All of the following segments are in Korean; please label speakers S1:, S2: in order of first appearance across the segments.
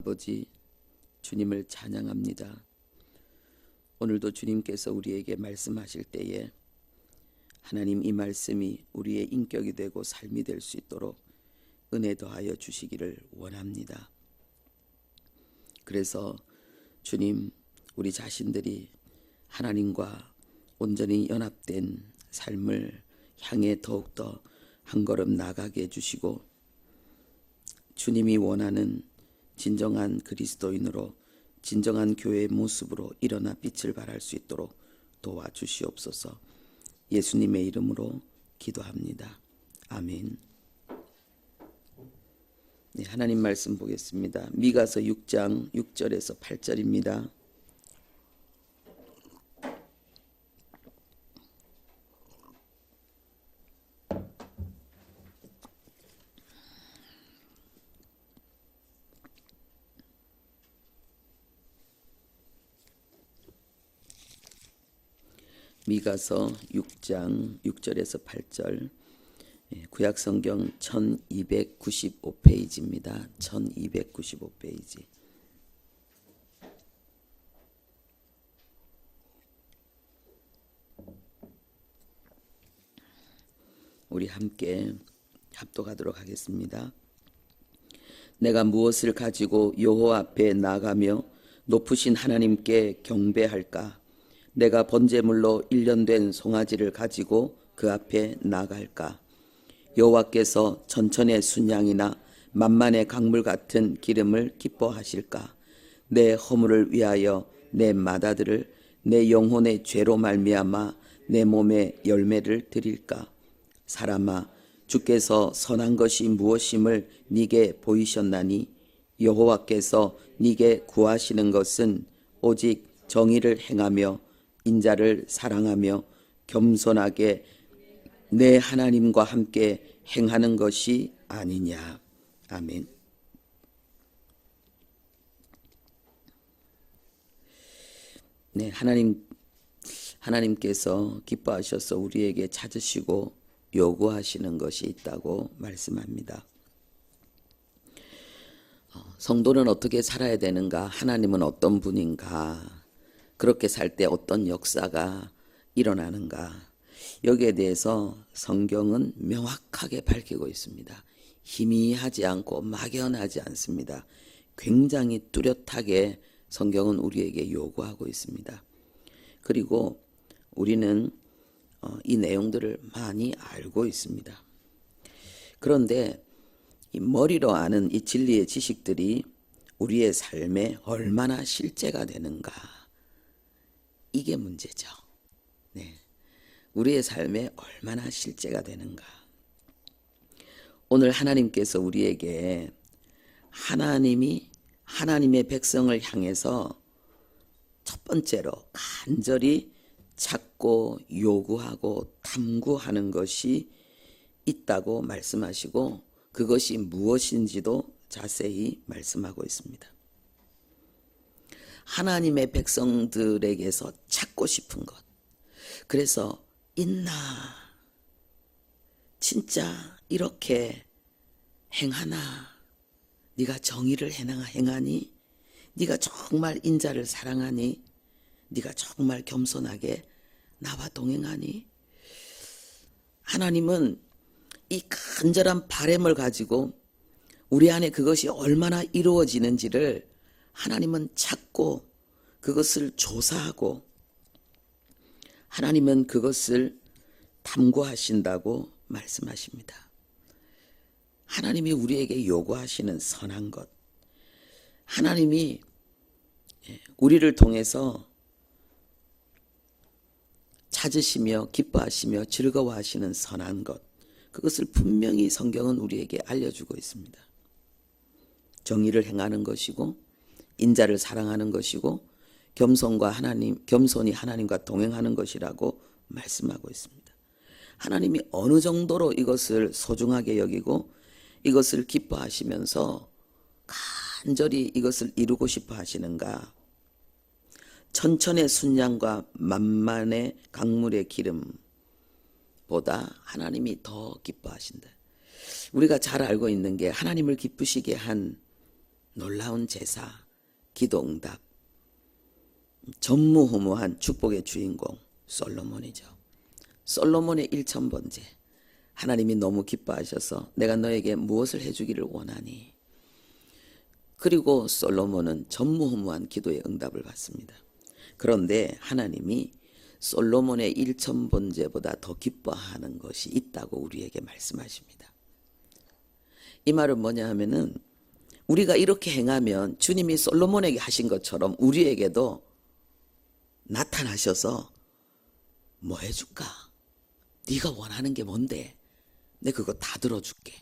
S1: 아버지, 주님을 찬양합니다. 오늘도 주님께서 우리에게 말씀하실 때에 하나님 이 말씀이 우리의 인격이 되고 삶이 될 수 있도록 은혜 더하여 주시기를 원합니다. 그래서 주님, 우리 자신들이 하나님과 온전히 연합된 삶을 향해 더욱더 한 걸음 나가게 해주시고 주님이 원하는 진정한 그리스도인으로 진정한 교회의 모습으로 일어나 빛을 발할 수 있도록 도와주시옵소서. 예수님의 이름으로 기도합니다. 아멘. 네, 하나님 말씀 보겠습니다. 미가서 6장 6절에서 8절입니다. 미가서 6장 6절에서 8절, 구약성경 1295페이지입니다. 1295페이지. 우리 함께 합독하도록 하겠습니다. 내가 무엇을 가지고 여호와 앞에 나가며 높으신 하나님께 경배할까? 내가 번제물로 1년 된 송아지를 가지고 그 앞에 나갈까? 여호와께서 천천의 순양이나 만만의 강물 같은 기름을 기뻐하실까? 내 허물을 위하여 내 맏아들을 내 영혼의 죄로 말미암아 내 몸에 열매를 드릴까? 사람아, 주께서 선한 것이 무엇임을 네게 보이셨나니 여호와께서 네게 구하시는 것은 오직 정의를 행하며 인자를 사랑하며 겸손하게 내 하나님과 함께 행하는 것이 아니냐. 아멘. 네, 하나님께서 기뻐하셔서 우리에게 찾으시고 요구하시는 것이 있다고 말씀합니다. 성도는 어떻게 살아야 되는가? 하나님은 어떤 분인가? 그렇게 살 때 어떤 역사가 일어나는가? 여기에 대해서 성경은 명확하게 밝히고 있습니다. 희미하지 않고 막연하지 않습니다. 굉장히 뚜렷하게 성경은 우리에게 요구하고 있습니다. 그리고 우리는 이 내용들을 많이 알고 있습니다. 그런데 이 머리로 아는 이 진리의 지식들이 우리의 삶에 얼마나 실제가 되는가? 이게 문제죠. 네. 우리의 삶에 얼마나 실제가 되는가. 오늘 하나님께서 우리에게 하나님의 백성을 향해서 첫 번째로 간절히 찾고 요구하고 탐구하는 것이 있다고 말씀하시고 그것이 무엇인지도 자세히 말씀하고 있습니다. 하나님의 백성들에게서 찾고 싶은 것. 그래서 있나? 진짜 이렇게 행하나? 네가 정의를 행하니? 네가 정말 인자를 사랑하니? 네가 정말 겸손하게 나와 동행하니? 하나님은 이 간절한 바람을 가지고 우리 안에 그것이 얼마나 이루어지는지를 하나님은 찾고 그것을 조사하고 하나님은 그것을 탐구하신다고 말씀하십니다. 하나님이 우리에게 요구하시는 선한 것, 하나님이 우리를 통해서 찾으시며 기뻐하시며 즐거워하시는 선한 것, 그것을 분명히 성경은 우리에게 알려주고 있습니다. 정의를 행하는 것이고 인자를 사랑하는 것이고 겸손히 하나님과 동행하는 것이라고 말씀하고 있습니다. 하나님이 어느 정도로 이것을 소중하게 여기고 이것을 기뻐하시면서 간절히 이것을 이루고 싶어 하시는가? 천천의 순양과 만만의 강물의 기름보다 하나님이 더 기뻐하신다. 우리가 잘 알고 있는 게 하나님을 기쁘시게 한 놀라운 제사, 기도응답, 전무후무한 축복의 주인공 솔로몬이죠. 솔로몬의 일천번제. 하나님이 너무 기뻐하셔서 내가 너에게 무엇을 해주기를 원하니. 그리고 솔로몬은 전무후무한 기도의 응답을 받습니다. 그런데 하나님이 솔로몬의 일천번제보다 더 기뻐하는 것이 있다고 우리에게 말씀하십니다. 이 말은 뭐냐 하면은 우리가 이렇게 행하면 주님이 솔로몬에게 하신 것처럼 우리에게도 나타나셔서 뭐 해줄까? 네가 원하는 게 뭔데? 내 그거 다 들어줄게.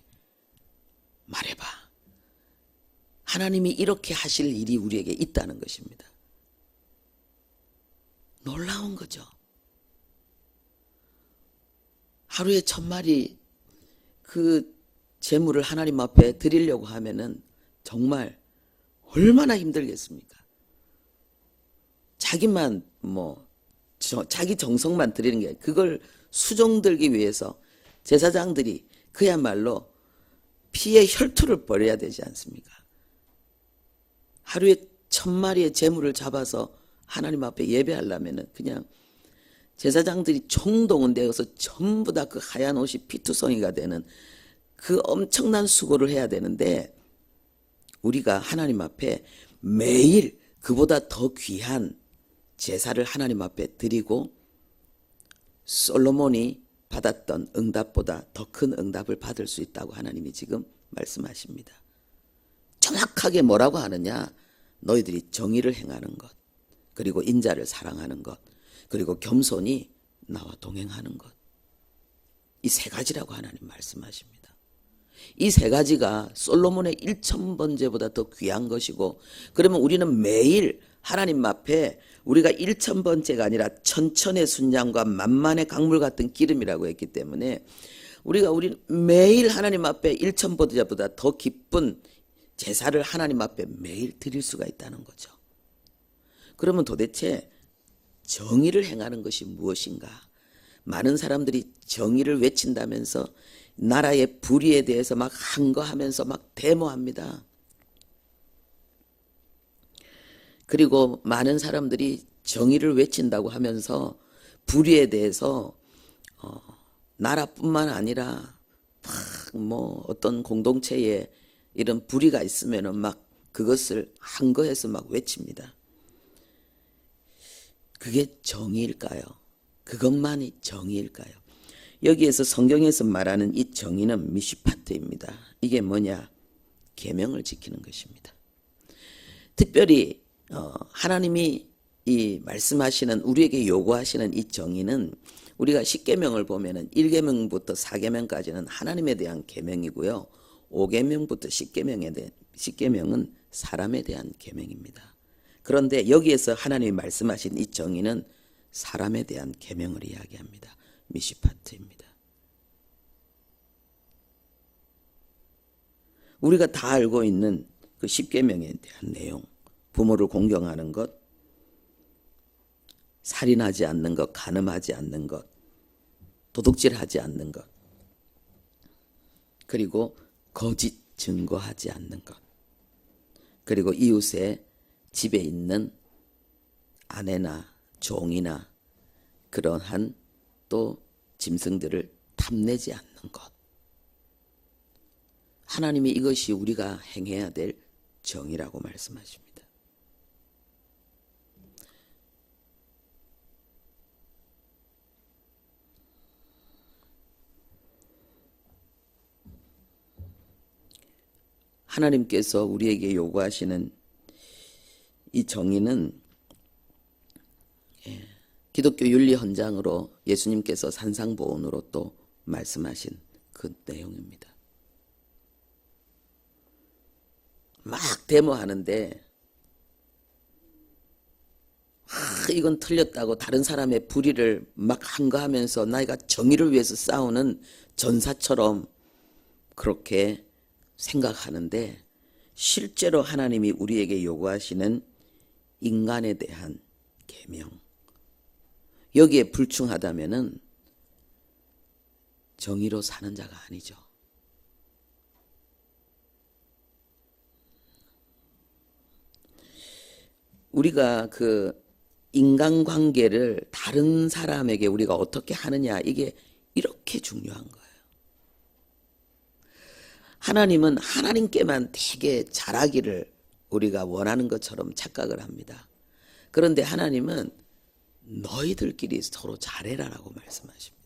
S1: 말해봐. 하나님이 이렇게 하실 일이 우리에게 있다는 것입니다. 놀라운 거죠. 하루에 1000마리 그 재물을 하나님 앞에 드리려고 하면은 정말 얼마나 힘들겠습니까? 자기만 자기 정성만 드리는 게 그걸 수종들기 위해서 제사장들이 그야말로 피의 혈투를 벌여야 되지 않습니까? 하루에 1000마리의 재물을 잡아서 하나님 앞에 예배하려면은 그냥 제사장들이 총동원되어서 전부 다 그 하얀 옷이 피투성이가 되는 그 엄청난 수고를 해야 되는데 우리가 하나님 앞에 매일 그보다 더 귀한 제사를 하나님 앞에 드리고 솔로몬이 받았던 응답보다 더 큰 응답을 받을 수 있다고 하나님이 지금 말씀하십니다. 정확하게 뭐라고 하느냐? 너희들이 정의를 행하는 것, 그리고 인자를 사랑하는 것, 그리고 겸손히 나와 동행하는 것. 이 세 가지라고 하나님 말씀하십니다. 이 세 가지가 솔로몬의 1000번제보다 더 귀한 것이고, 그러면 우리는 매일 하나님 앞에 우리가 1000번째가 아니라 천천의 순양과 만만의 강물 같은 기름이라고 했기 때문에 우리 매일 하나님 앞에 1000번째보다 더 기쁜 제사를 하나님 앞에 매일 드릴 수가 있다는 거죠. 그러면 도대체 정의를 행하는 것이 무엇인가? 많은 사람들이 정의를 외친다면서 나라의 불의에 대해서 막 항거하면서 막 데모합니다. 그리고 많은 사람들이 정의를 외친다고 하면서 불의에 대해서 나라뿐만 아니라 막 어떤 공동체에 이런 불의가 있으면은 막 그것을 항거해서 막 외칩니다. 그게 정의일까요? 그것만이 정의일까요? 여기에서 성경에서 말하는 이 정의는 미시파트입니다. 이게 뭐냐? 계명을 지키는 것입니다. 특별히 하나님이 이 말씀하시는 우리에게 요구하시는 이 정의는 우리가 10계명을 보면은 1계명부터 4계명까지는 하나님에 대한 계명이고요. 5계명부터 10계명은 사람에 대한 계명입니다. 그런데 여기에서 하나님이 말씀하신 이 정의는 사람에 대한 계명을 이야기합니다. 미시파트입니다. 우리가 다 알고 있는 그 10계명에 대한 내용, 부모를 공경하는 것, 살인하지 않는 것, 간음하지 않는 것, 도둑질하지 않는 것, 그리고 거짓 증거하지 않는 것, 그리고 이웃의 집에 있는 아내나 종이나 그러한 또 짐승들을 탐내지 않는 것. 하나님이 이것이 우리가 행해야 될 정의라고 말씀하십니다. 하나님께서 우리에게 요구하시는 이 정의는 기독교 윤리 헌장으로 예수님께서 산상보훈으로 또 말씀하신 그 내용입니다. 막 데모하는데 이건 틀렸다고 다른 사람의 불의를 막 항거하면서 나이가 정의를 위해서 싸우는 전사처럼 그렇게 생각하는데 실제로 하나님이 우리에게 요구하시는 인간에 대한 계명, 여기에 불충하다면은 정의로 사는 자가 아니죠. 우리가 그 인간관계를 다른 사람에게 우리가 어떻게 하느냐, 이게 이렇게 중요한 거예요. 하나님은 하나님께만 되게 잘하기를 우리가 원하는 것처럼 착각을 합니다. 그런데 하나님은 너희들끼리 서로 잘해라라고 말씀하십니다.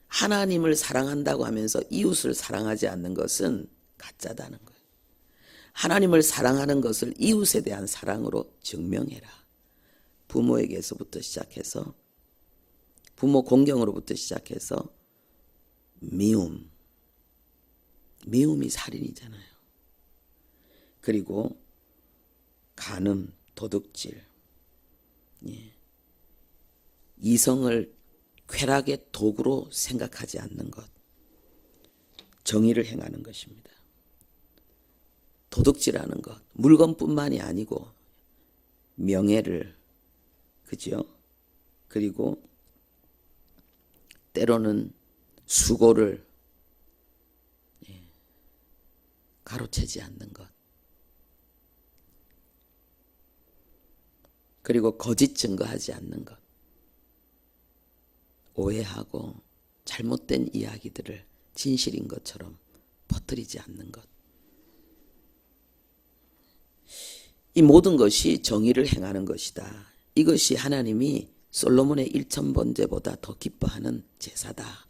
S1: 하나님을 사랑한다고 하면서 이웃을 사랑하지 않는 것은 가짜다는 거예요. 하나님을 사랑하는 것을 이웃에 대한 사랑으로 증명해라. 부모에게서부터 시작해서, 부모 공경으로부터 시작해서 미움이 살인이잖아요. 그리고 간음, 도둑질, 이성을 쾌락의 도구로 생각하지 않는 것, 정의를 행하는 것입니다. 도둑질하는 것, 물건뿐만이 아니고 명예를, 그죠? 그리고 때로는 수고를 가로채지 않는 것, 그리고 거짓 증거하지 않는 것, 오해하고 잘못된 이야기들을 진실인 것처럼 퍼뜨리지 않는 것, 이 모든 것이 정의를 행하는 것이다. 이것이 하나님이 솔로몬의 1000번제보다 더 기뻐하는 제사다.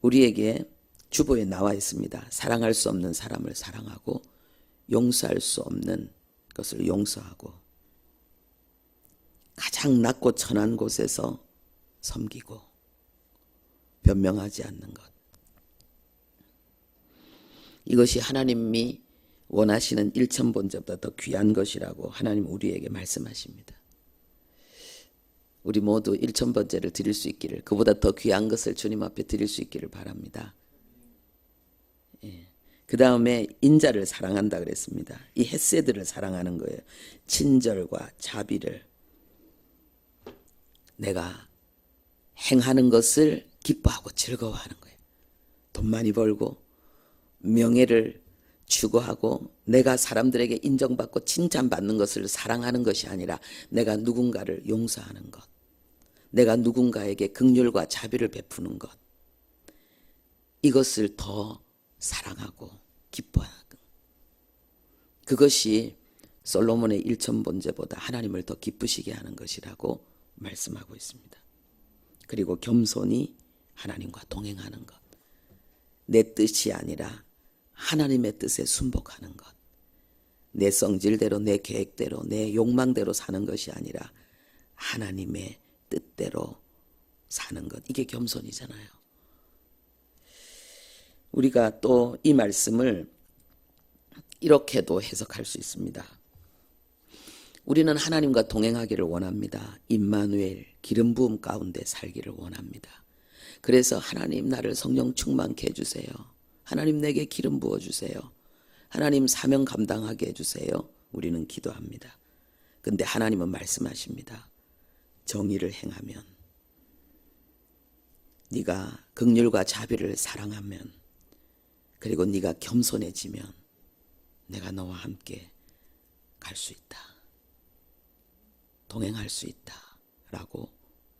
S1: 우리에게 주보에 나와 있습니다. 사랑할 수 없는 사람을 사랑하고 용서할 수 없는 것을 용서하고 가장 낮고 천한 곳에서 섬기고 변명하지 않는 것. 이것이 하나님이 원하시는 1000번제보다 더 귀한 것이라고 하나님 우리에게 말씀하십니다. 우리 모두 1000번제를 드릴 수 있기를, 그보다 더 귀한 것을 주님 앞에 드릴 수 있기를 바랍니다. 그 다음에 인자를 사랑한다 그랬습니다. 이 헤세드를 사랑하는 거예요. 친절과 자비를, 내가 행하는 것을 기뻐하고 즐거워하는 거예요. 돈 많이 벌고 명예를 추구하고 내가 사람들에게 인정받고 칭찬받는 것을 사랑하는 것이 아니라 내가 누군가를 용서하는 것, 내가 누군가에게 긍휼과 자비를 베푸는 것, 이것을 더 사랑하고 기뻐하는 것. 그것이 솔로몬의 1000번제보다 하나님을 더 기쁘시게 하는 것이라고 말씀하고 있습니다. 그리고 겸손히 하나님과 동행하는 것, 내 뜻이 아니라 하나님의 뜻에 순복하는 것, 내 성질대로, 내 계획대로, 내 욕망대로 사는 것이 아니라 하나님의 뜻대로 사는 것, 이게 겸손이잖아요. 우리가 또 이 말씀을 이렇게도 해석할 수 있습니다. 우리는 하나님과 동행하기를 원합니다. 임마누엘, 기름 부음 가운데 살기를 원합니다. 그래서 하나님 나를 성령 충만케 해주세요. 하나님 내게 기름 부어주세요. 하나님 사명 감당하게 해주세요. 우리는 기도합니다. 근데 하나님은 말씀하십니다. 정의를 행하면, 네가 긍휼과 자비를 사랑하면, 그리고 네가 겸손해지면 내가 너와 함께 갈 수 있다. 동행할 수 있다. 라고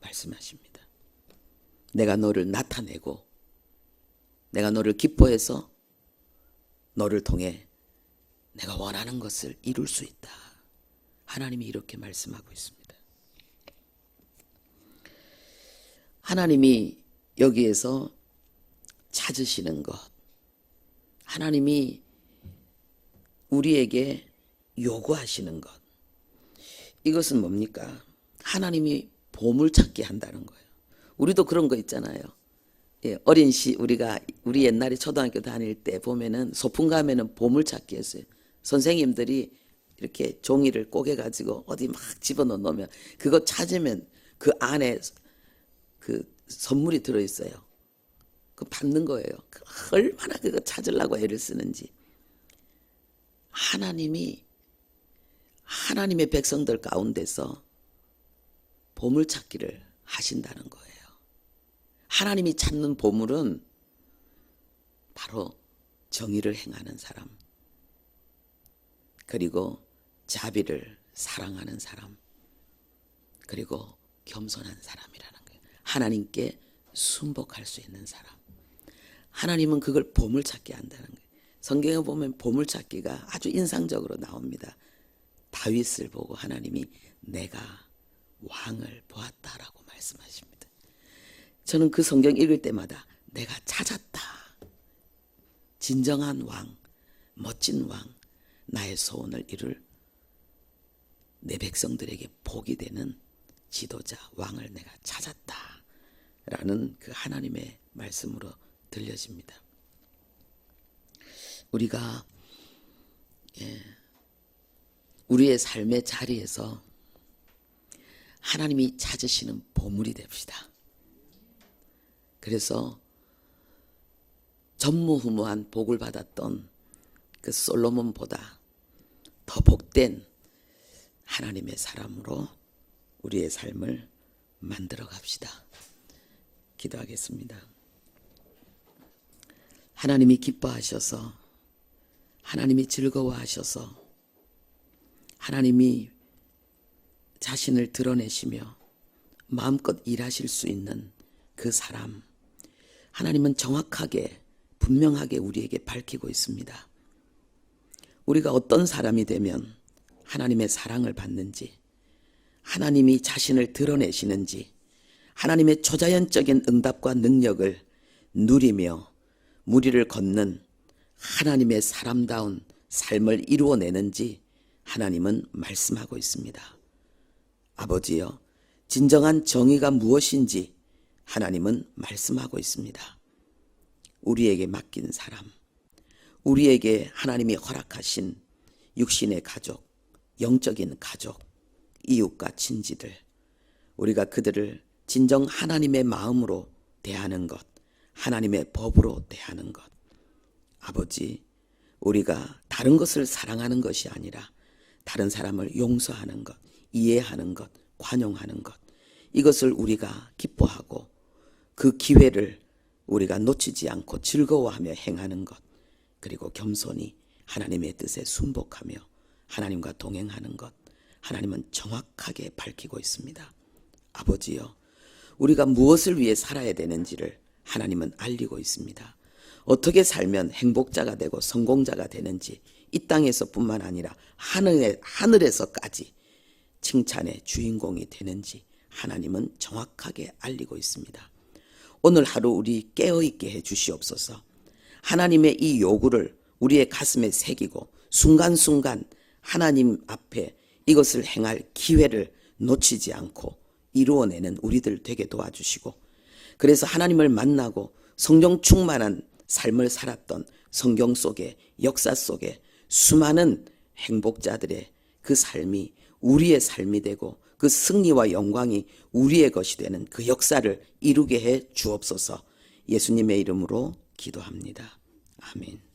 S1: 말씀하십니다. 내가 너를 나타내고 내가 너를 기뻐해서 너를 통해 내가 원하는 것을 이룰 수 있다. 하나님이 이렇게 말씀하고 있습니다. 하나님이 여기에서 찾으시는 것, 하나님이 우리에게 요구하시는 것, 이것은 뭡니까? 하나님이 보물찾기 한다는 거예요. 우리도 그런 거 있잖아요. 어린 우리 옛날에 초등학교 다닐 때 보면은 소풍 가면은 보물찾기 했어요. 선생님들이 이렇게 종이를 꼬개가지고 어디 막 집어넣어 놓으면 그거 찾으면 그 안에 그 선물이 들어있어요. 그 받는 거예요. 얼마나 그거 찾으려고 애를 쓰는지. 하나님이 하나님의 백성들 가운데서 보물찾기를 하신다는 거예요. 하나님이 찾는 보물은 바로 정의를 행하는 사람, 그리고 자비를 사랑하는 사람, 그리고 겸손한 사람이라는 거예요. 하나님께 순복할 수 있는 사람. 하나님은 그걸 보물찾기 한다는 거예요. 성경에 보면 보물찾기가 아주 인상적으로 나옵니다. 다윗을 보고 하나님이 내가 왕을 보았다라고 말씀하십니다. 저는 그 성경 읽을 때마다 내가 찾았다. 진정한 왕, 멋진 왕, 나의 소원을 이룰 내 백성들에게 복이 되는 지도자, 왕을 내가 찾았다 라는 그 하나님의 말씀으로 들려집니다. 우리가 우리의 삶의 자리에서 하나님이 찾으시는 보물이 됩시다. 그래서 전무후무한 복을 받았던 그 솔로몬보다 더 복된 하나님의 사람으로 우리의 삶을 만들어 갑시다. 기도하겠습니다. 하나님이 기뻐하셔서, 하나님이 즐거워하셔서, 하나님이 자신을 드러내시며 마음껏 일하실 수 있는 그 사람, 하나님은 정확하게 분명하게 우리에게 밝히고 있습니다. 우리가 어떤 사람이 되면 하나님의 사랑을 받는지, 하나님이 자신을 드러내시는지, 하나님의 초자연적인 응답과 능력을 누리며 무리를 걷는 하나님의 사람다운 삶을 이루어내는지 하나님은 말씀하고 있습니다. 아버지여, 진정한 정의가 무엇인지 하나님은 말씀하고 있습니다. 우리에게 맡긴 사람, 우리에게 하나님이 허락하신 육신의 가족, 영적인 가족, 이웃과 친지들, 우리가 그들을 진정 하나님의 마음으로 대하는 것, 하나님의 법으로 대하는 것. 아버지, 우리가 다른 것을 사랑하는 것이 아니라 다른 사람을 용서하는 것, 이해하는 것, 관용하는 것, 이것을 우리가 기뻐하고 그 기회를 우리가 놓치지 않고 즐거워하며 행하는 것, 그리고 겸손히 하나님의 뜻에 순복하며 하나님과 동행하는 것, 하나님은 정확하게 밝히고 있습니다. 아버지여, 우리가 무엇을 위해 살아야 되는지를 하나님은 알리고 있습니다. 어떻게 살면 행복자가 되고 성공자가 되는지, 이 땅에서뿐만 아니라 하늘에서까지 칭찬의 주인공이 되는지 하나님은 정확하게 알리고 있습니다. 오늘 하루 우리 깨어있게 해 주시옵소서. 하나님의 이 요구를 우리의 가슴에 새기고 순간순간 하나님 앞에 이것을 행할 기회를 놓치지 않고 이루어내는 우리들 되게 도와주시고, 그래서 하나님을 만나고 성령 충만한 삶을 살았던 성경 속에, 역사 속에 수많은 행복자들의 그 삶이 우리의 삶이 되고 그 승리와 영광이 우리의 것이 되는 그 역사를 이루게 해 주옵소서. 예수님의 이름으로 기도합니다. 아멘.